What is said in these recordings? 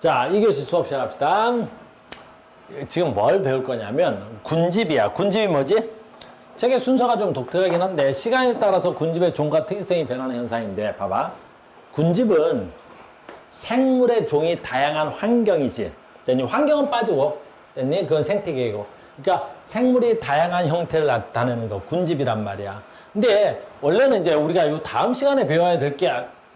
자, 2교시 수업 시작합시다. 지금 뭘 배울 거냐면 군집이야. 군집이 뭐지? 책의 순서가 좀 독특하긴 한데 시간에 따라서 군집의 종과 특이성이 변하는 현상인데 봐봐. 군집은 생물의 종이 다양한 환경이지. 됐니? 환경은 빠지고 됐니? 그건 생태계이고. 그러니까 생물이 다양한 형태를 나타내는 거 군집이란 말이야. 근데 원래는 이제 우리가 이 다음 시간에 배워야 될 게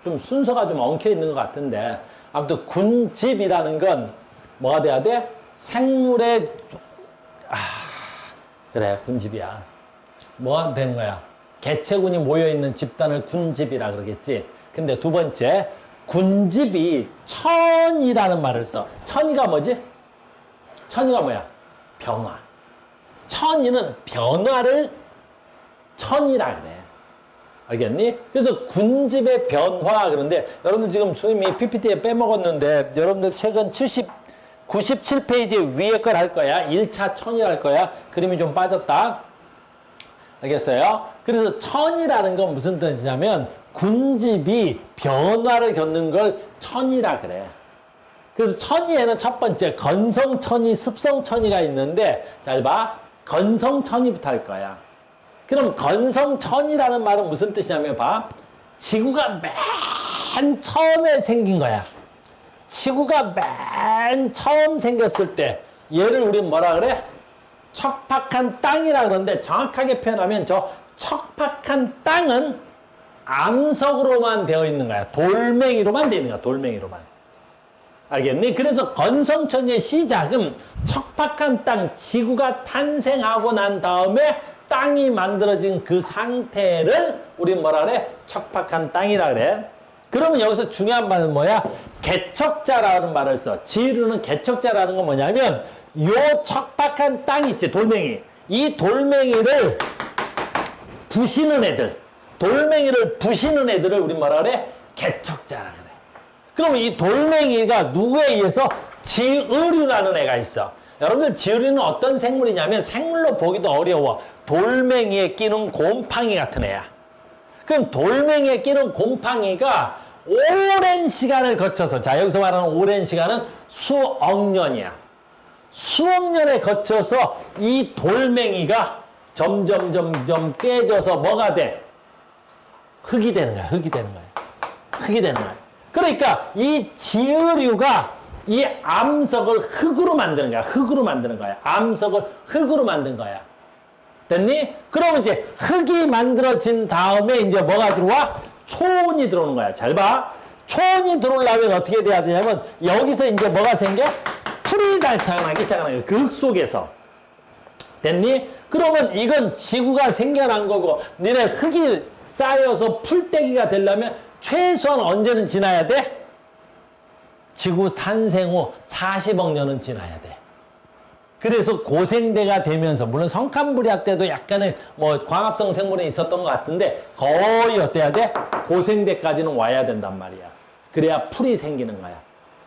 좀 순서가 좀 엉켜 있는 것 같은데 아무튼 군집이라는 건 뭐가 돼야 돼? 생물의 그래 군집이야. 뭐가 되는 거야? 개체군이 모여있는 집단을 군집이라 그러겠지. 근데 두 번째 군집이 천이라는 말을 써. 천이가 뭐지? 천이가 뭐야? 변화. 천이는 변화를 천이라 그래. 알겠니? 그래서 군집의 변화 그런데 여러분들 지금 선생님이 PPT에 빼먹었는데 여러분들 책은 97페이지 위에 걸 할 거야. 1차 천이라 할 거야. 그림이 좀 빠졌다. 알겠어요? 그래서 천이라는 건 무슨 뜻이냐면 군집이 변화를 겪는 걸 천이라 그래. 그래서 천이에는 첫 번째 건성천이, 습성천이가 있는데 잘 봐. 건성천이부터 할 거야. 그럼 건성천이라는 말은 무슨 뜻이냐면 봐. 지구가 맨 처음에 생긴 거야. 지구가 맨 처음 생겼을 때 얘를 우리는 뭐라 그래? 척박한 땅이라 그러는데 정확하게 표현하면 저 척박한 땅은 암석으로만 되어 있는 거야. 돌멩이로만 되어 있는 거야. 돌멩이로만. 알겠니? 그래서 건성천의 시작은 척박한 땅, 지구가 탄생하고 난 다음에 땅이 만들어진 그 상태를 우리 뭐라 그래? 척박한 땅이라 그래. 그러면 여기서 중요한 말은 뭐야? 개척자라는 말을 써. 지으르는 개척자라는 건 뭐냐면 요 척박한 땅 있지, 돌멩이. 이 돌멩이를 부시는 애들, 돌멩이를 부시는 애들을 우리 뭐라 그래? 개척자라 그래. 그러면 이 돌멩이가 누구에 의해서 지으류라는 애가 있어. 여러분들 지으류는 어떤 생물이냐면 생물로 보기도 어려워. 돌멩이에 끼는 곰팡이 같은 애야. 그럼 돌멩이에 끼는 곰팡이가 오랜 시간을 거쳐서, 자 여기서 말하는 오랜 시간은 수억 년이야. 수억 년에 거쳐서 이 돌멩이가 점점 깨져서 뭐가 돼? 흙이 되는 거야. 흙이 되는 거야. 흙이 되는 거야. 그러니까 이 지으류가 이 암석을 흙으로 만드는 거야. 흙으로 만드는 거야. 암석을 흙으로 만든 거야. 됐니? 그러면 이제 흙이 만들어진 다음에 이제 뭐가 들어와? 초원이 들어오는 거야. 잘 봐. 초원이 들어오려면 어떻게 돼야 되냐면 여기서 이제 뭐가 생겨? 풀이 나타나기 시작하는 거야. 그 흙 속에서. 됐니? 그러면 이건 지구가 생겨난 거고 너네 흙이 쌓여서 풀떼기가 되려면 최소한 언제는 지나야 돼? 지구 탄생 후 40억 년은 지나야 돼. 그래서 고생대가 되면서 물론 성칸브리아 때도 약간의 뭐 광합성 생물이 있었던 것 같은데 거의 어때야 돼? 고생대까지는 와야 된단 말이야. 그래야 풀이 생기는 거야.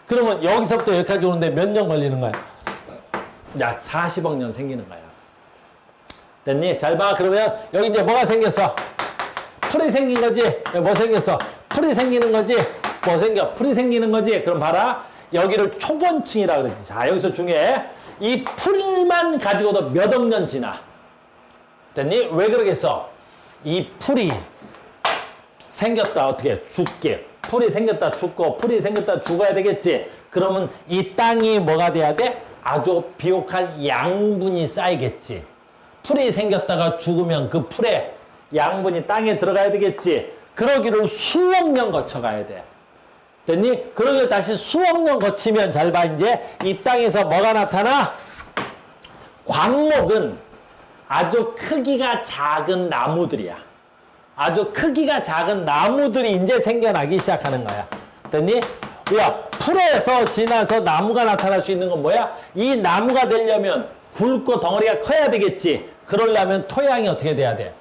그러면 여기서부터 여기까지 오는데 몇 년 걸리는 거야? 약 40억 년 생기는 거야. 됐니? 잘 봐. 그러면 여기 이제 뭐가 생겼어? 풀이 생긴 거지? 뭐 생겼어? 풀이 생기는 거지? 뭐 생겨? 풀이 생기는 거지? 그럼 봐라. 여기를 초본층이라 그러지. 자, 여기서 중요해. 이 풀만 가지고도 몇 억 년 지나. 됐니? 왜 그러겠어? 이 풀이 생겼다. 어떻게? 죽게. 풀이 생겼다. 죽고, 풀이 생겼다. 죽어야 되겠지? 그러면 이 땅이 뭐가 돼야 돼? 아주 비옥한 양분이 쌓이겠지. 풀이 생겼다가 죽으면 그 풀에 양분이 땅에 들어가야 되겠지. 그러기를 수억 년 거쳐가야 돼. 됐니? 그러기를 다시 수억 년 거치면 잘 봐. 이제 이 땅에서 뭐가 나타나? 광목은 아주 크기가 작은 나무들이야. 아주 크기가 작은 나무들이 이제 생겨나기 시작하는 거야. 됐니? 야, 풀에서 지나서 나무가 나타날 수 있는 건 뭐야? 이 나무가 되려면 굵고 덩어리가 커야 되겠지. 그러려면 토양이 어떻게 돼야 돼?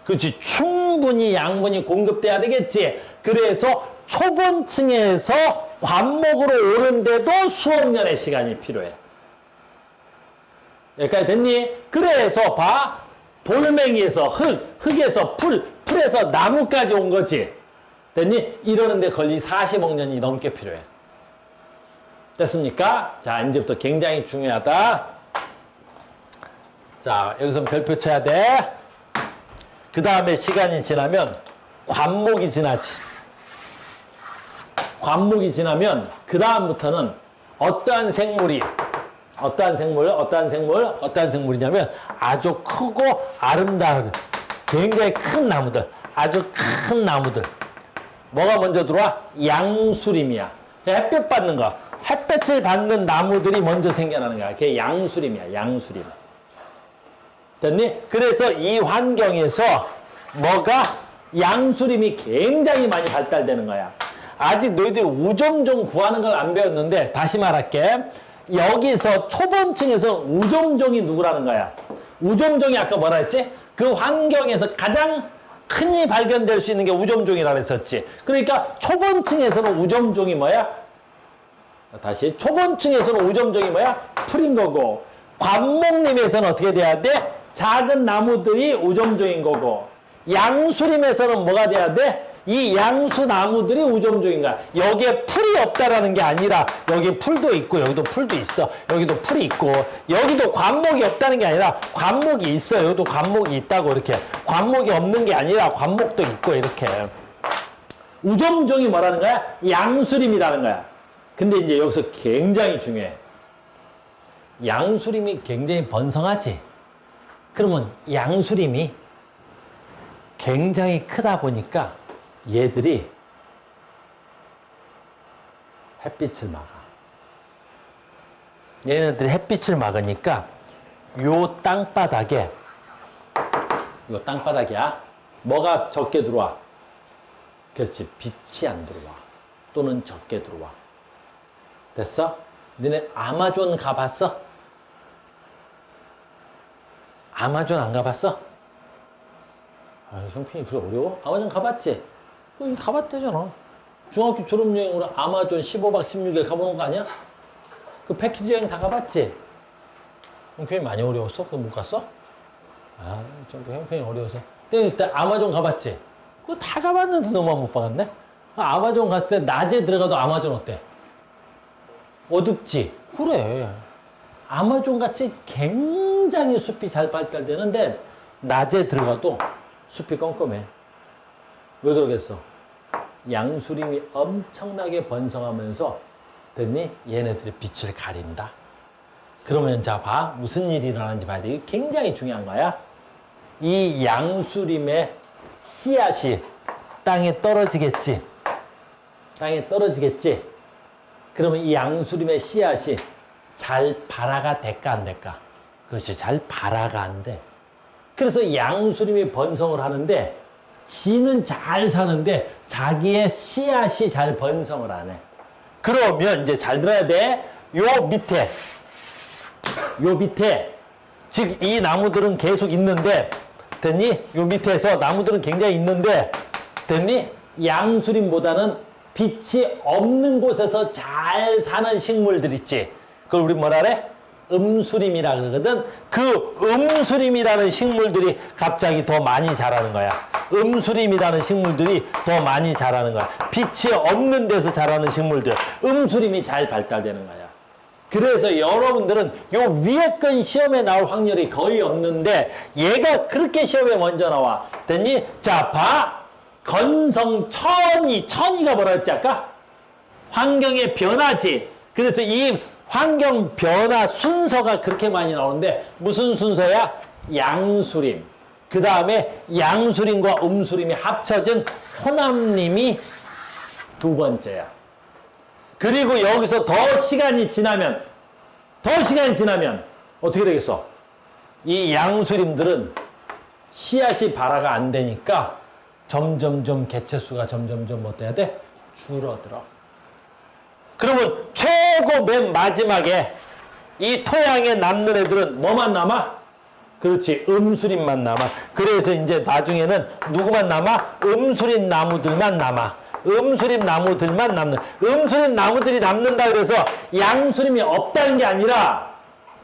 그렇지. 충분히 양분이 공급돼야 되겠지. 그래서 초본층에서 관목으로 오는데도 수억 년의 시간이 필요해. 여기까지 됐니? 그래서 봐. 돌멩이에서 흙에서 풀에서 나무까지 온 거지. 됐니? 이러는데 걸리 40억 년이 넘게 필요해. 됐습니까? 자, 이제부터 굉장히 중요하다. 자, 여기서 별표 쳐야 돼. 그 다음에 시간이 지나면 관목이 지나지. 관목이 지나면 그 다음부터는 어떠한 생물이냐면 아주 크고 아름다운 굉장히 큰 나무들, 아주 큰 나무들. 뭐가 먼저 들어와? 양수림이야. 햇볕 받는 거. 햇볕을 받는 나무들이 먼저 생겨나는 거야. 그게 양수림이야, 양수림. 됐니? 그래서 이 환경에서 뭐가? 양수림이 굉장히 많이 발달되는 거야. 아직 너희들이 우점종 구하는 걸 안 배웠는데 다시 말할게. 여기서 초본층에서 우점종이 누구라는 거야? 우점종이 아까 뭐라 했지? 그 환경에서 가장 흔히 발견될 수 있는 게 우점종이라고 했었지. 그러니까 초본층에서는 우점종이 뭐야? 다시 초본층에서는 우점종이 뭐야? 풀인 거고, 관목림에서는 어떻게 돼야 돼? 작은 나무들이 우점종인 거고, 양수림에서는 뭐가 돼야 돼? 이 양수나무들이 우점종인 거야. 여기에 풀이 없다라는 게 아니라 여기 풀도 있고 여기도 풀도 있어. 여기도 풀이 있고 여기도 관목이 없다는 게 아니라 관목이 있어. 여기도 관목이 있다고 이렇게. 관목이 없는 게 아니라 관목도 있고 이렇게. 우점종이 뭐라는 거야? 양수림이라는 거야. 근데 이제 여기서 굉장히 중요해. 양수림이 굉장히 번성하지. 그러면 양수림이 굉장히 크다 보니까 얘들이 햇빛을 막아. 얘네들이 햇빛을 막으니까 요 땅바닥에, 요 땅바닥이야. 뭐가 적게 들어와? 그렇지. 빛이 안 들어와. 또는 적게 들어와. 됐어? 너네 아마존 가봤어? 아마존 안 가봤어? 아, 형편이 그래 어려워? 아마존 가봤지? 거기 가봤대잖아. 중학교 졸업여행으로 아마존 15박 16일 가보는 거 아니야? 그 패키지 여행 다 가봤지? 형편이 많이 어려웠어? 그거 못 갔어? 아, 좀 형편이 어려워서. 그때 아마존 가봤지? 그거 다 가봤는데 너만 못 봐갔네? 아마존 갔을 때 낮에 들어가도 아마존 어때? 어둡지? 그래. 아마존 같이 굉장히 숲이 잘 발달되는데 낮에 들어가도 숲이 껌껌해. 왜 그러겠어? 양수림이 엄청나게 번성하면서 됐니? 얘네들이 빛을 가린다. 그러면 자 봐. 무슨 일이 일어나는지 봐야 돼. 이게 굉장히 중요한 거야. 이 양수림의 씨앗이 땅에 떨어지겠지. 땅에 떨어지겠지. 그러면 이 양수림의 씨앗이 잘 발화가 될까 안 될까? 그렇지. 잘 발화가 안 돼. 그래서 양수림이 번성을 하는데 지는 잘 사는데 자기의 씨앗이 잘 번성을 안 해. 그러면 이제 잘 들어야 돼. 요 밑에 즉 이 나무들은 계속 있는데 됐니? 요 밑에서 나무들은 굉장히 있는데 됐니? 양수림보다는 빛이 없는 곳에서 잘 사는 식물들 있지. 그걸 우리 뭐라 그래? 음수림이라 그러거든. 그 음수림이라는 식물들이 갑자기 더 많이 자라는 거야. 음수림이라는 식물들이 더 많이 자라는 거야. 빛이 없는 데서 자라는 식물들. 음수림이 잘 발달되는 거야. 그래서 여러분들은 요 위에 건 시험에 나올 확률이 거의 없는데 얘가 그렇게 시험에 먼저 나와. 됐니? 자, 봐. 건성천이가 뭐라 했지 아까? 환경의 변화지. 그래서 이 환경 변화 순서가 그렇게 많이 나오는데 무슨 순서야? 양수림. 그 다음에 양수림과 음수림이 합쳐진 호남림이 두 번째야. 그리고 여기서 더 시간이 지나면 어떻게 되겠어? 이 양수림들은 씨앗이 발화가 안 되니까 점점점 개체수가 점점점 어때야 돼? 줄어들어. 그러면 최고 맨 마지막에 이 토양에 남는 애들은 뭐만 남아? 그렇지, 음수림만 남아. 그래서 이제 나중에는 누구만 남아? 음수림 나무들만 남아. 음수림 나무들만 남는. 음수림 나무들이 남는다 그래서 양수림이 없다는 게 아니라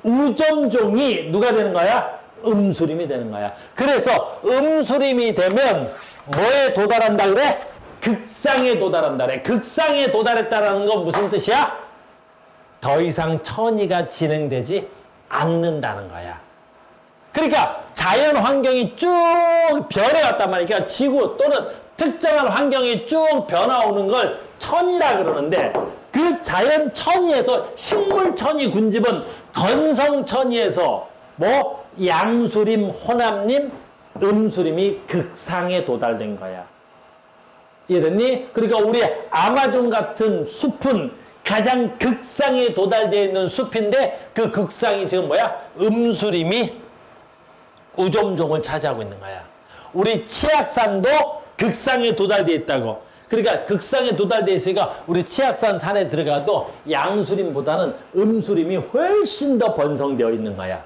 우점종이 누가 되는 거야? 음수림이 되는 거야. 그래서 음수림이 되면 뭐에 도달한다 그래? 극상에 도달한다 그래. 극상에 도달했다라는 건 무슨 뜻이야? 더 이상 천이가 진행되지 않는다는 거야. 그러니까 자연 환경이 쭉 변해왔단 말이야. 그러니까 지구 또는 특정한 환경이 쭉 변화오는 걸 천이라 그러는데 그 자연 천이에서 식물 천이 군집은 건성 천이에서 뭐 양수림, 호남림, 음수림이 극상에 도달된 거야. 이해됐니? 그러니까 우리 아마존 같은 숲은 가장 극상에 도달되어 있는 숲인데 그 극상이 지금 뭐야? 음수림이 우점종을 차지하고 있는 거야. 우리 치악산도 극상에 도달되어 있다고. 그러니까 극상에 도달되어 있으니까 우리 치악산 산에 들어가도 양수림보다는 음수림이 훨씬 더 번성되어 있는 거야.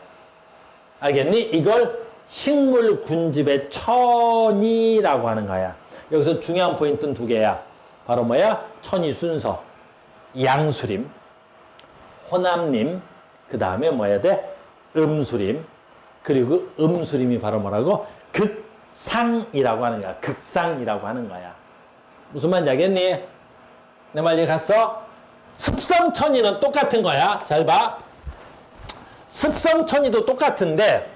알겠니? 이걸 식물 군집의 천이라고 하는 거야. 여기서 중요한 포인트는 두 개야. 바로 뭐야? 천이 순서. 양수림, 호남림, 그 다음에 뭐야 돼? 음수림. 그리고 음수림이 바로 뭐라고? 극상이라고 하는 거야. 극상이라고 하는 거야. 무슨 말인지 알겠니? 내 말 이해 갔어? 습성천이는 똑같은 거야. 잘 봐. 습성천이도 똑같은데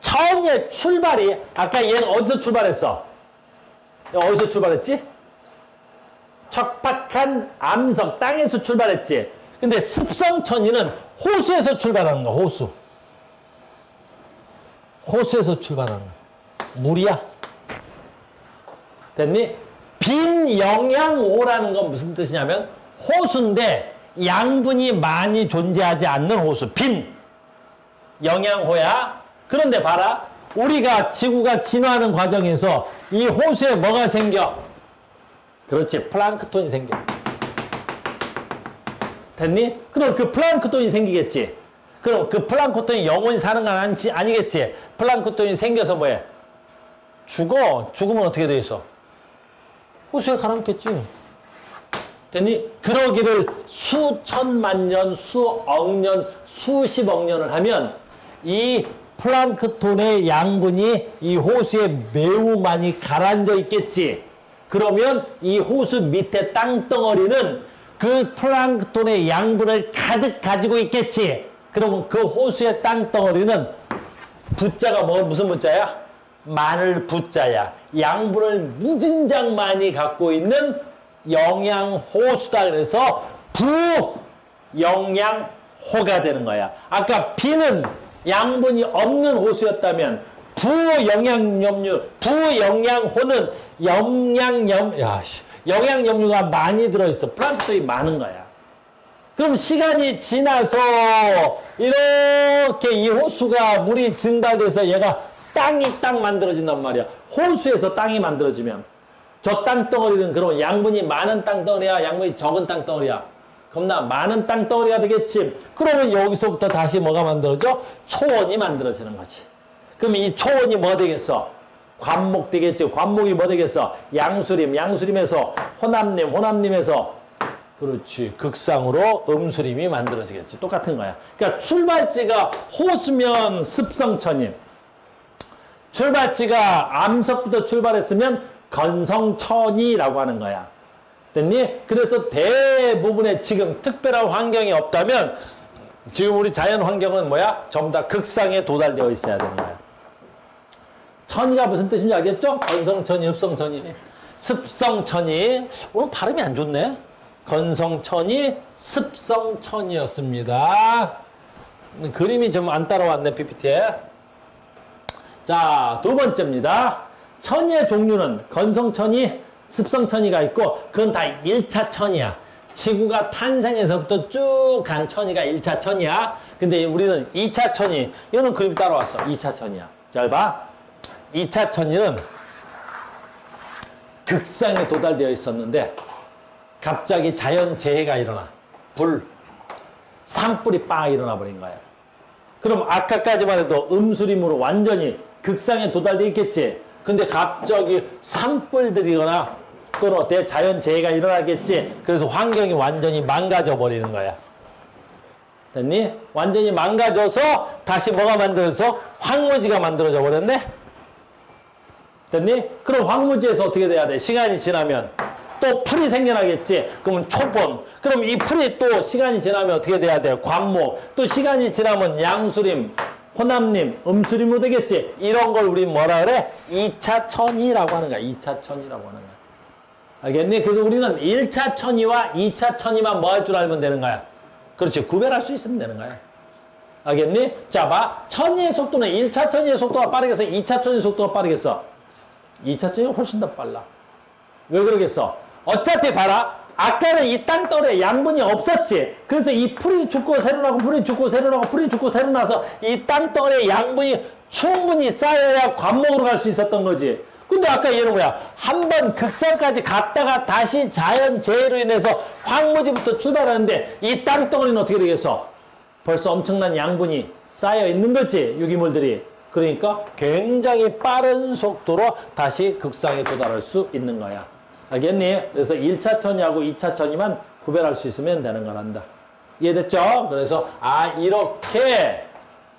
천의 출발이 아까 얘는 어디서 출발했어? 어디서 출발했지? 척박한 암석 땅에서 출발했지. 근데 습성천이는 호수에서 출발하는 거야. 호수. 호수에서 출발하는 거야. 물이야. 됐니? 빈 영양호라는 건 무슨 뜻이냐면 호수인데 양분이 많이 존재하지 않는 호수. 빈 영양호야. 그런데 봐라. 우리가 지구가 진화하는 과정에서 이 호수에 뭐가 생겨? 그렇지. 플랑크톤이 생겨. 됐니? 그럼 그 플랑크톤이 생기겠지. 그럼 그 플랑크톤이 영원히 사는 건 아니겠지. 플랑크톤이 생겨서 뭐해? 죽어. 죽으면 어떻게 돼 있어? 호수에 가라앉겠지. 됐니? 그러기를 수천만 년, 수억 년, 수십억 년을 하면 이 플랑크톤의 양분이 이 호수에 매우 많이 가라앉아 있겠지. 그러면 이 호수 밑에 땅덩어리는 그 플랑크톤의 양분을 가득 가지고 있겠지. 그러면 그 호수의 땅덩어리는 부자가 무슨 부자야? 마늘 부자야. 양분을 무진장 많이 갖고 있는 영양호수다. 그래서 부영양호가 되는 거야. 아까 B는 양분이 없는 호수였다면 부영양호는 영양염류가 많이 들어있어. 플랑크톤이 많은 거야. 그럼 시간이 지나서 이렇게 이 호수가 물이 증발돼서 얘가 땅이 딱 만들어진단 말이야. 호수에서 땅이 만들어지면 저 땅덩어리는 그럼 양분이 많은 땅덩어리야? 양분이 적은 땅덩어리야? 겁나 많은 땅덩어리가 되겠지. 그러면 여기서부터 다시 뭐가 만들어져? 초원이 만들어지는 거지. 그럼 이 초원이 뭐 되겠어? 관목 되겠지. 관목이 뭐 되겠어? 양수림, 양수림에서 호남림, 호남림에서 그렇지. 극상으로 음수림이 만들어지겠지. 똑같은 거야. 그러니까 출발지가 호수면 습성천임. 출발지가 암석부터 출발했으면 건성천이라고 하는 거야. 됐니? 그래서 대부분의 지금 특별한 환경이 없다면 지금 우리 자연 환경은 뭐야? 전부 다 극상에 도달되어 있어야 되는 거야. 천이가 무슨 뜻인지 알겠죠? 건성천이, 습성천이. 습성천이. 오늘 발음이 안 좋네. 건성천이, 습성천이었습니다. 그림이 좀 안 따라왔네, PPT에. 자, 두 번째입니다. 천이의 종류는 건성천이, 습성천이가 있고 그건 다 1차 천이야. 지구가 탄생에서부터 쭉 간 천이가 1차 천이야. 근데 우리는 2차 천이, 이거는 그림 따라왔어. 2차 천이야. 잘 봐. 2차 천이는 극상에 도달되어 있었는데 갑자기 자연재해가 일어나. 산불이 빵 일어나 버린 거야. 그럼 아까까지만 해도 음수림으로 완전히 극상에 도달되어 있겠지. 근데 갑자기 산불들이거나 또는 대자연재해가 일어나겠지. 그래서 환경이 완전히 망가져 버리는 거야. 됐니? 완전히 망가져서 다시 뭐가 만들어서 황무지가 만들어져 버렸네? 됐니? 그럼 황무지에서 어떻게 돼야 돼? 시간이 지나면 또 풀이 생겨나겠지. 그러면 초본. 그럼 이 풀이 또 시간이 지나면 어떻게 돼야 돼요? 관모. 또 시간이 지나면 양수림, 호남림, 음수림으로 되겠지. 이런 걸 우리 뭐라 그래? 2차 천이라고 하는 거야. 2차 천이라고 하는 거야. 알겠니? 그래서 우리는 1차 천이와 2차 천이만 뭐 할 줄 알면 되는 거야. 그렇지. 구별할 수 있으면 되는 거야. 알겠니? 자, 봐. 천이의 속도는 1차 천이의 속도가 빠르겠어? 2차 천이의 속도가 빠르겠어? 2차 천이 훨씬 더 빨라. 왜 그러겠어? 어차피 봐라. 아까는 이 땅덩어리에 양분이 없었지. 그래서 이 풀이 죽고 새로 나고 풀이 죽고 새로 나고 풀이 죽고 새로 나서 이 땅덩어리에 양분이 충분히 쌓여야 관목으로 갈 수 있었던 거지. 근데 아까 얘는 뭐야? 한 번 극성까지 갔다가 다시 자연재해로 인해서 황무지부터 출발하는데 이 땅덩어리는 어떻게 되겠어? 벌써 엄청난 양분이 쌓여 있는 거지, 유기물들이. 그러니까 굉장히 빠른 속도로 다시 극상에 도달할 수 있는 거야. 알겠니? 그래서 1차 천이하고 2차 천이만 구별할 수 있으면 되는 거란다. 이해됐죠? 그래서 이렇게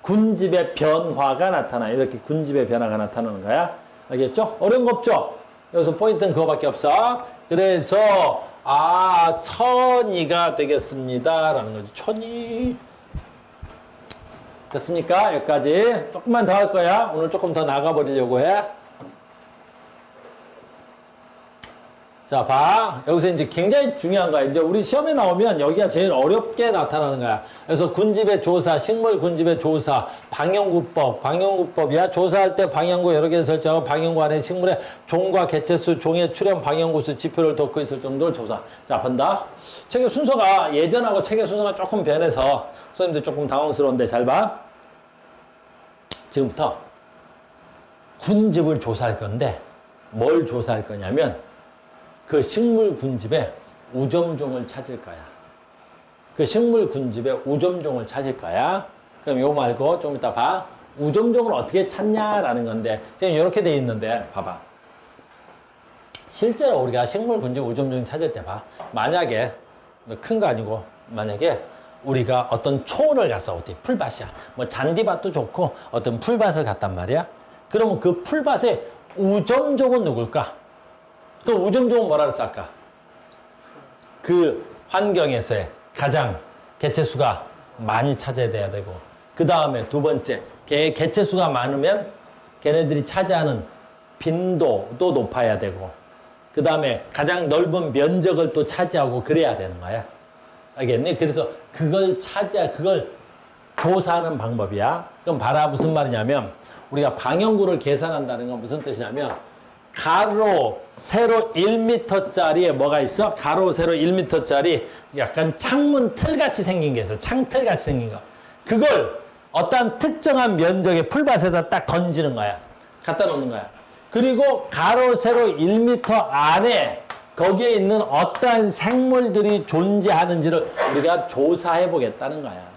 군집의 변화가 나타나. 이렇게 군집의 변화가 나타나는 거야. 알겠죠? 어려운 거 없죠? 여기서 포인트는 그거밖에 없어. 그래서 천이가 되겠습니다 라는 거지. 천이. 됐습니까? 여기까지. 조금만 더 할 거야. 오늘 조금 더 나가버리려고 해. 자, 봐. 여기서 이제 굉장히 중요한 거야. 이제 우리 시험에 나오면 여기가 제일 어렵게 나타나는 거야. 그래서 군집의 조사, 식물 군집의 조사, 방영구법. 방영구법이야. 조사할 때 방영구 여러 개 설정하고 방영구 안에 식물의 종과 개체수, 종의 출현, 방영구수 지표를 덮고 있을 정도를 조사. 자, 본다. 책의 순서가 예전하고 책의 순서가 조금 변해서 선생님들 조금 당황스러운데 잘 봐. 지금부터 군집을 조사할 건데 뭘 조사할 거냐면 그 식물 군집의 우점종을 찾을 거야. 그 식물 군집의 우점종을 찾을 거야. 그럼 요거 말고 좀 이따 봐. 우점종을 어떻게 찾냐라는 건데 지금 이렇게 돼 있는데 봐봐. 실제로 우리가 식물 군집 우점종 찾을 때 봐. 만약에 큰 거 아니고 만약에 우리가 어떤 초원을 가서 어떻게 풀밭이야. 뭐 잔디밭도 좋고 어떤 풀밭을 갔단 말이야. 그러면 그 풀밭의 우점종은 누굴까? 그 우점종은 뭐라 그랬을까? 그 환경에서의 가장 개체수가 많이 차지돼야 되고 그 다음에 두 번째 개체수가 많으면 걔네들이 차지하는 빈도도 높아야 되고 그 다음에 가장 넓은 면적을 또 차지하고 그래야 되는 거야. 알겠니? 그래서 그걸 조사하는 방법이야. 그럼 봐라 무슨 말이냐면 우리가 방영구를 계산한다는 건 무슨 뜻이냐면 가로, 세로 1m짜리에 뭐가 있어? 가로, 세로 1m짜리 약간 창문 틀같이 생긴 게 있어. 창틀같이 생긴 거. 그걸 어떤 특정한 면적의 풀밭에다 딱 던지는 거야. 갖다 놓는 거야. 그리고 가로, 세로 1m 안에 거기에 있는 어떠한 생물들이 존재하는지를 우리가 조사해 보겠다는 거야.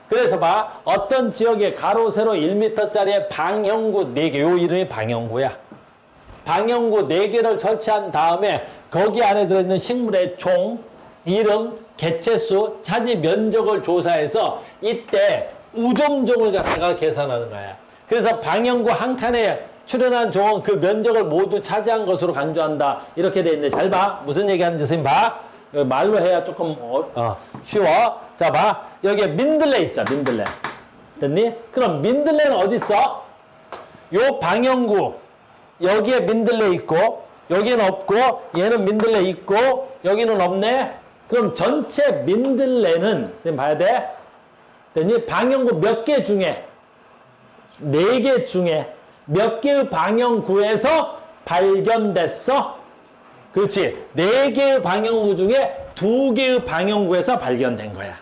그래서 봐. 어떤 지역에 가로, 세로 1m짜리의 방형구 4개. 요 이름이 방형구야. 방형구 4개를 설치한 다음에 거기 안에 들어있는 식물의 종, 이름, 개체수, 차지 면적을 조사해서 이때 우점종을 갖다가 계산하는 거야. 그래서 방형구 한 칸에 출현한 종은 그 면적을 모두 차지한 것으로 간주한다. 이렇게 돼 있는데 잘 봐. 무슨 얘기하는지 선생님 봐. 말로 해야 조금 쉬워. 자 봐. 여기에 민들레 있어. 민들레. 됐니? 그럼 민들레는 어디 있어? 요 방형구. 여기에 민들레 있고 여기는 없고 얘는 민들레 있고 여기는 없네. 그럼 전체 민들레는 선생님 봐야 돼. 됐니? 방형구 몇 개 중에 4개 중에 몇 개의 방형구에서 발견됐어? 그렇지. 4개의 방형구 중에 2개의 방형구에서 발견된 거야.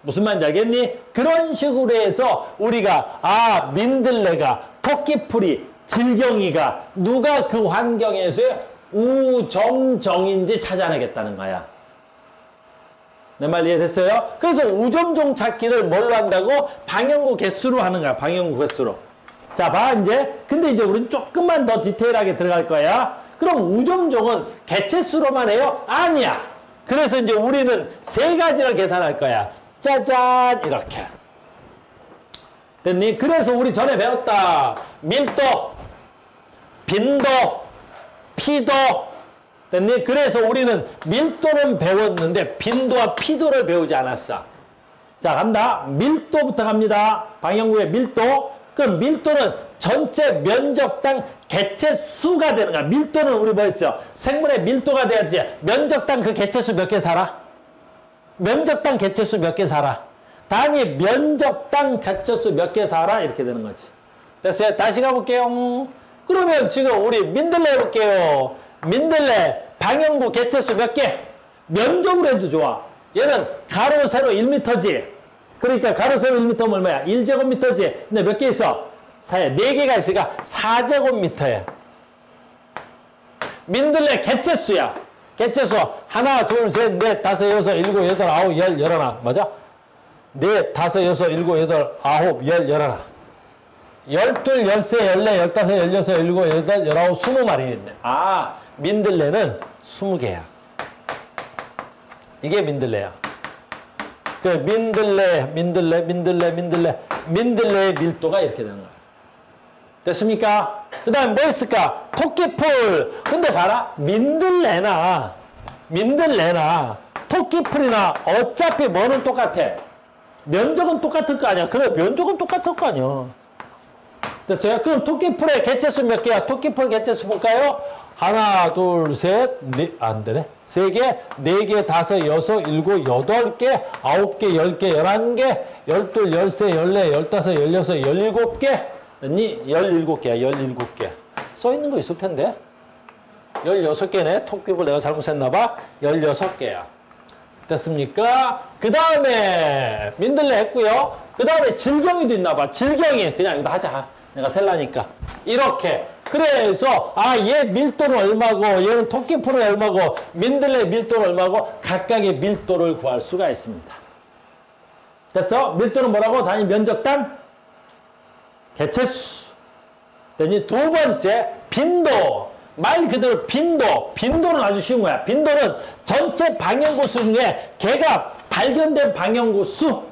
무슨 말인지 알겠니? 그런 식으로 해서 우리가 민들레가, 토끼풀이, 질경이가 누가 그 환경에서의 우점종인지 찾아내겠다는 거야. 내 말 이해됐어요? 그래서 우점종 찾기를 뭘로 한다고? 방형구 개수로 하는 거야. 방형구 개수로. 자, 봐, 이제. 근데 이제 우리는 조금만 더 디테일하게 들어갈 거야. 그럼 우점종은 개체수로만 해요? 아니야. 그래서 이제 우리는 3가지를 계산할 거야. 짜잔! 이렇게. 됐니? 그래서 우리 전에 배웠다. 밀도, 빈도, 피도, 됐니? 그래서 우리는 밀도는 배웠는데 빈도와 피도를 배우지 않았어. 자, 간다. 밀도부터 갑니다. 방향구의 밀도. 그럼 밀도는 전체 면적당 개체수가 되는 거야. 밀도는 우리 뭐 했어? 생물의 밀도가 돼야지. 면적당 그 개체수 몇 개 살아? 면적당 개체수 몇 개 살아? 단위 면적당 개체수 몇 개 살아? 이렇게 되는 거지. 됐어요? 다시 가볼게요. 그러면 지금 우리 민들레 해볼게요. 민들레 방향구 개체수 몇 개? 면적으로 해도 좋아. 얘는 가로 세로 1m지. 그러니까 가로 세로 1m면 얼마야? 1제곱미터지. 근데 몇 개 있어? 4개가 있으니까 4제곱미터야. 민들레 개체수야. 개체수 하나, 둘, 셋, 넷, 다섯, 여섯, 일곱, 여덟, 아홉, 열, 열하나. 맞아? 넷, 다섯, 여섯, 일곱, 여덟, 아홉, 열, 열하나. 열둘, 열세, 열네, 열다섯, 열여섯, 열일곱, 여덟, 열아홉, 20마리 있네. 아, 민들레는 20개야. 이게 민들레야. 그 민들레의 밀도가 이렇게 되는 거야. 됐습니까? 그 다음에 뭐 있을까? 토끼풀. 근데 봐라. 민들레나 토끼풀이나 어차피 뭐는 똑같아. 면적은 똑같을 거 아니야. 그래, 면적은 똑같을 거 아니야. 됐어요? 그럼 토끼풀의 개체수 몇 개야? 토끼풀 개체수 볼까요? 하나, 둘, 셋, 넷, 안 되네. 3개, 4개, 5, 6, 7, 8개, 9개, 10개, 11개, 12, 13, 14, 15, 16, 17개. 됐니? 17개야, 17개. 써 있는 거 있을 텐데. 16개네. 토끼풀 내가 잘못했나봐. 16개야. 됐습니까? 그 다음에 민들레 했고요. 그 다음에 질경이도 있나봐. 질경이. 그냥 이거 하자. 내가 셀라니까. 이렇게. 그래서 얘 밀도는 얼마고 얘는 토끼풀은 얼마고 민들레 밀도는 얼마고 각각의 밀도를 구할 수가 있습니다. 됐어? 밀도는 뭐라고? 단위 면적당 개체수. 됐니? 두 번째 빈도. 말 그대로 빈도. 빈도는 아주 쉬운 거야. 빈도는 전체 방향구 수 중에 걔가 발견된 방향구 수.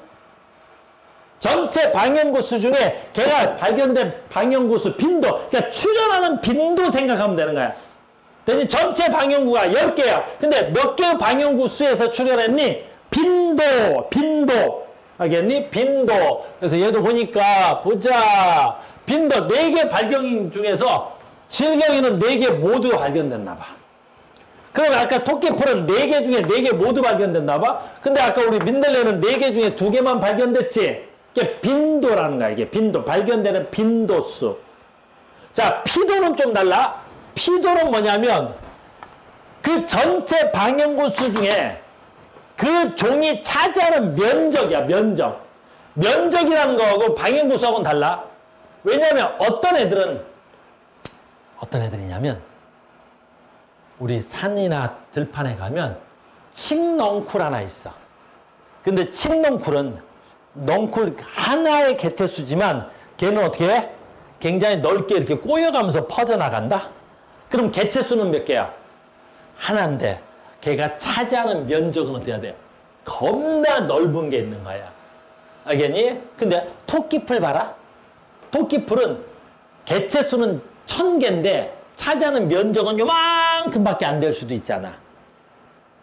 전체 방향구 수 중에 걔가 발견된 방향구 수 빈도. 그러니까 출현하는 빈도 생각하면 되는 거야. 됐니? 전체 방향구가 10개야. 근데 몇 개의 방향구 수에서 출현했니? 빈도. 알겠니? 빈도. 그래서 얘도 보니까 보자. 빈도 4개 발견 중에서 질경이는 4개 모두 발견됐나 봐. 그러면 아까 토끼풀은 4개 중에 4개 모두 발견됐나 봐. 근데 아까 우리 민들레는 4개 중에 2개만 발견됐지. 이게 빈도라는 거야. 이게 빈도. 발견되는 빈도수. 자, 피도는 좀 달라. 피도는 뭐냐면 그 전체 방향구 수 중에 그 종이 차지하는 면적이야. 면적. 면적이라는 거하고 방향구 수하고는 달라. 왜냐하면 어떤 애들이냐면 우리 산이나 들판에 가면 칡넝쿨 하나 있어. 근데 칡넝쿨은 넝쿨 하나의 개체수지만 걔는 어떻게 해? 굉장히 넓게 이렇게 꼬여가면서 퍼져나간다? 그럼 개체수는 몇 개야? 하나인데 걔가 차지하는 면적은 어떻게 해야 돼? 겁나 넓은 게 있는 거야. 알겠니? 근데 토끼풀 봐라. 토끼풀은 개체수는 1000개인데 차지하는 면적은 요만큼밖에 안 될 수도 있잖아.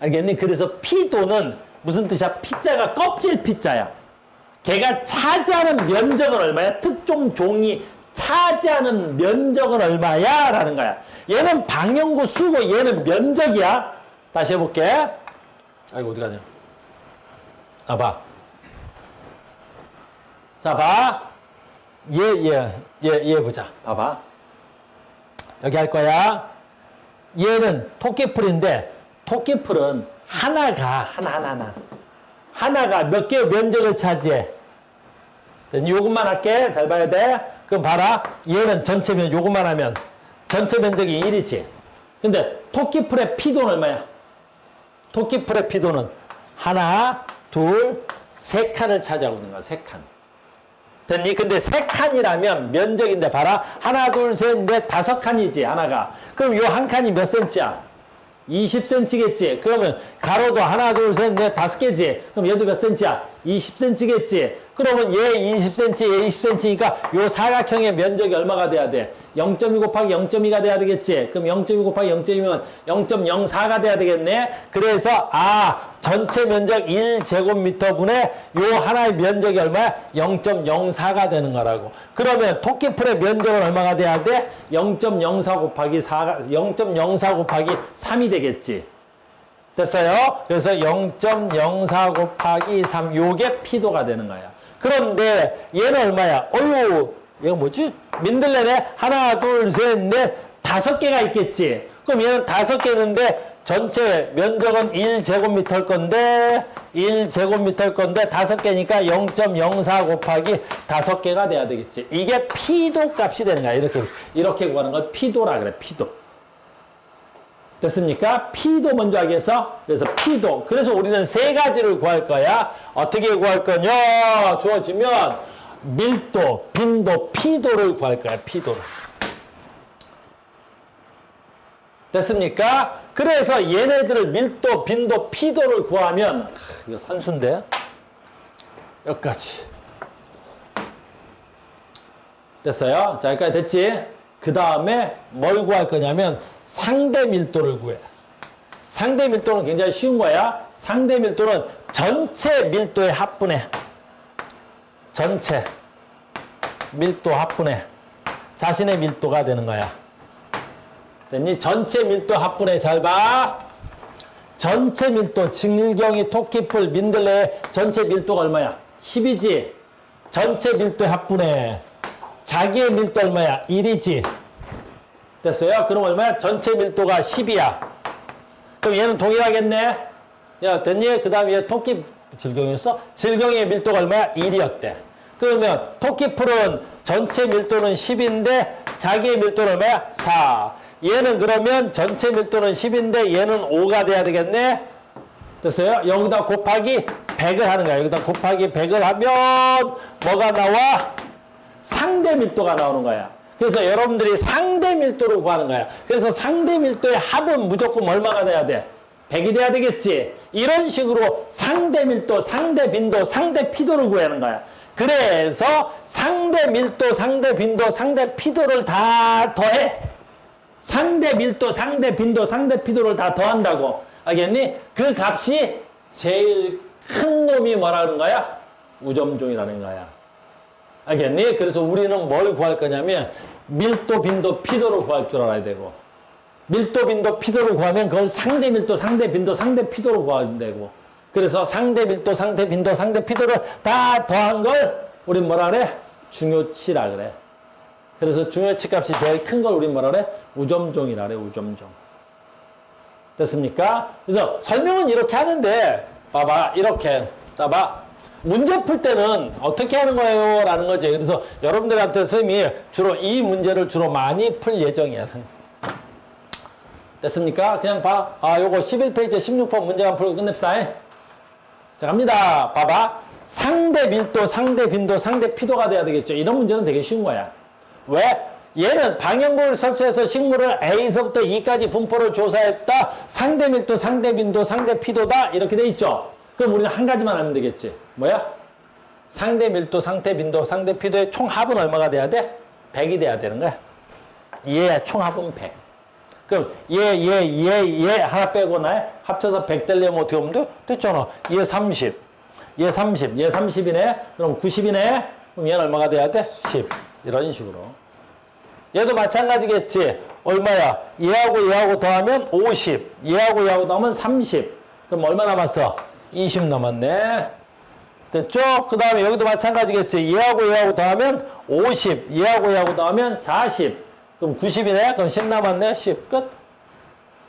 알겠니? 그래서 피도는 무슨 뜻이야? 피자가 껍질 피자야. 걔가 차지하는 면적은 얼마야? 특정 종이 차지하는 면적은 얼마야? 라는 거야. 얘는 방향구 수고 얘는 면적이야. 다시 해볼게. 아이고 어디 가냐? 봐. 자, 봐. 얘 보자. 봐봐. 여기 할 거야. 얘는 토끼풀인데 토끼풀은 하나가 몇 개의 면적을 차지해. 요것만 할게. 잘 봐야 돼. 그럼 봐라. 얘는 전체 요것만 하면 전체 면적이 1이지. 근데 토끼풀의 피도는 얼마야? 토끼풀의 피도는 하나, 둘, 3칸을 차지하고 있는 거야. 3칸. 됐니? 근데 3칸이라면 면적인데 봐라. 하나, 둘, 셋, 넷, 5칸이지. 하나가. 그럼 요 한 칸이 몇 센치야? 20cm겠지. 그러면 가로도 하나, 둘, 셋, 넷, 5개지. 그럼 얘도 몇 센치야? 20cm겠지. 그러면 얘 20cm, 얘 20cm니까 요 사각형의 면적이 얼마가 돼야 돼? 0.2 곱하기 0.2가 돼야 되겠지? 그럼 0.2 곱하기 0.2면 0.04가 돼야 되겠네? 그래서, 전체 면적 1제곱미터 분의 요 하나의 면적이 얼마야? 0.04가 되는 거라고. 그러면 토끼풀의 면적은 얼마가 돼야 돼? 0.04 곱하기 0.04 곱하기 3이 되겠지? 됐어요? 그래서 0.04 곱하기 3, 요게 피도가 되는 거야. 그런데 얘는 얼마야? 어휴, 얘가 뭐지? 민들레네? 하나, 둘, 셋, 넷, 5개가 있겠지? 그럼 얘는 5개인데 전체 면적은 1제곱미터일 건데 5개니까 0.04 곱하기 5개가 돼야 되겠지? 이게 피도 값이 되는 거야. 이렇게 구하는 걸 피도라 그래, 피도. 됐습니까? 피도 먼저 하기 위해서, 그래서 피도. 그래서 우리는 3가지를 구할 거야. 어떻게 구할 거냐? 주어지면 밀도, 빈도, 피도를 구할 거야. 피도를. 됐습니까? 그래서 얘네들을 밀도, 빈도, 피도를 구하면, 이거 산수인데? 여기까지. 됐어요? 자, 여기까지 됐지? 그 다음에 뭘 구할 거냐면 상대 밀도를 구해. 상대 밀도는 굉장히 쉬운 거야. 상대 밀도는 전체 밀도의 합분해. 전체 밀도 합분해. 자신의 밀도가 되는 거야. 됐니? 전체 밀도 합분해. 잘 봐. 전체 밀도, 질경이, 토끼풀, 민들레 전체 밀도가 얼마야? 10이지? 전체 밀도의 합분해. 자기의 밀도 얼마야? 1이지? 됐어요? 그럼 얼마야? 전체 밀도가 10이야. 그럼 얘는 동일하겠네? 야, 됐니? 그 다음에 얘 토끼, 질경이었어? 질경의 밀도가 얼마야? 1이었대. 그러면 토끼풀은 전체 밀도는 10인데 자기의 밀도는 얼마야? 4. 얘는 그러면 전체 밀도는 10인데 얘는 5가 돼야 되겠네? 됐어요? 여기다 곱하기 100을 하는 거야. 여기다 곱하기 100을 하면 뭐가 나와? 상대 밀도가 나오는 거야. 그래서 여러분들이 상대 밀도를 구하는 거야. 그래서 상대 밀도의 합은 무조건 얼마가 돼야 돼? 100이 돼야 되겠지? 이런 식으로 상대 밀도, 상대 빈도, 상대 피도를 구하는 거야. 그래서 상대 밀도, 상대 빈도, 상대 피도를 다 더해. 상대 밀도, 상대 빈도, 상대 피도를 다 더한다고. 알겠니? 그 값이 제일 큰 놈이 뭐라 그런 거야? 우점종이라는 거야. 알겠니? 그래서 우리는 뭘 구할 거냐면 밀도, 빈도, 피도를 구할 줄 알아야 되고, 밀도, 빈도, 피도를 구하면 그걸 상대 밀도, 상대 빈도, 상대 피도를 구하면 되고, 그래서 상대 밀도, 상대 빈도, 상대 피도를 다 더한 걸 우린 뭐라 그래? 중요치라 그래. 그래서 중요치 값이 제일 큰 걸 우린 뭐라 그래? 우점종이라 그래, 우점종. 됐습니까? 그래서 설명은 이렇게 하는데, 봐봐, 이렇게. 자, 봐. 문제 풀 때는 어떻게 하는 거예요? 라는 거지. 그래서 여러분들한테 선생님이 주로 이 문제를 주로 많이 풀 예정이야. 됐습니까? 그냥 봐. 요거 11페이지 16번 문제만 풀고 끝냅시다. 자, 갑니다. 봐봐. 상대 밀도, 상대 빈도, 상대 피도가 돼야 되겠죠. 이런 문제는 되게 쉬운 거야. 왜? 얘는 방향골을 설치해서 식물을 A서부터 E까지 분포를 조사했다. 상대 밀도, 상대 빈도, 상대 피도다. 이렇게 돼 있죠. 그럼 우리는 한 가지만 하면 되겠지. 뭐야? 상대 밀도, 상대 빈도, 상대 피도의 총합은 얼마가 돼야 돼? 100이 돼야 되는 거야. 얘 총합은 100. 그럼 얘 하나 빼고 나 합쳐서 100 되려면 어떻게 하면 돼? 됐잖아. 얘 30. 얘 30. 얘 30이네. 그럼 90이네. 그럼 얘는 얼마가 돼야 돼? 10. 이런 식으로. 얘도 마찬가지겠지. 얼마야? 얘하고 더하면 50. 얘하고 더하면 30. 그럼 얼마 남았어? 20 남았네. 됐죠? 그 다음에 여기도 마찬가지겠지. 얘하고 더하면 50. 얘하고 더하면 40. 그럼 90이네? 그럼 10 남았네? 10. 끝.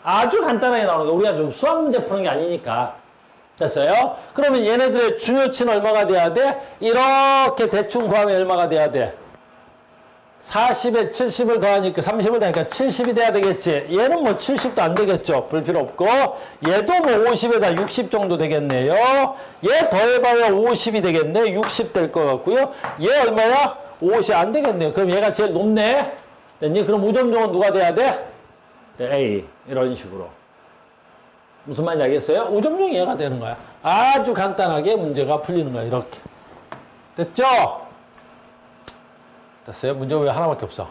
아주 간단하게 나오는 거. 우리가 좀 수학 문제 푸는 게 아니니까. 됐어요? 그러면 얘네들의 중요치는 얼마가 돼야 돼? 이렇게 대충 구하면 얼마가 돼야 돼? 40에 70을 더하니까 30을 더하니까 70이 돼야 되겠지. 얘는 뭐 70도 안 되겠죠. 볼 필요 없고. 얘도 뭐 50에다 60 정도 되겠네요. 얘 더해봐야 50이 되겠네. 60 될 것 같고요. 얘 얼마야? 50 안 되겠네요. 그럼 얘가 제일 높네. 됐니? 그럼 우점종은 누가 돼야 돼? A. 이런 식으로. 무슨 말인지 알겠어요? 우점종이 얘가 되는 거야. 아주 간단하게 문제가 풀리는 거야. 이렇게. 됐죠? 됐어요? 문제 왜 하나밖에 없어?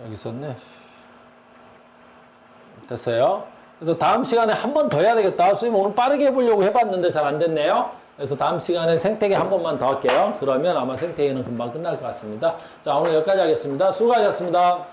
여기 있었네. 됐어요? 그래서 다음 시간에 한 번 더 해야 되겠다. 선생님 오늘 빠르게 해보려고 해봤는데 잘 안 됐네요. 그래서 다음 시간에 생태계 한 번만 더 할게요. 그러면 아마 생태계는 금방 끝날 것 같습니다. 자, 오늘 여기까지 하겠습니다. 수고하셨습니다.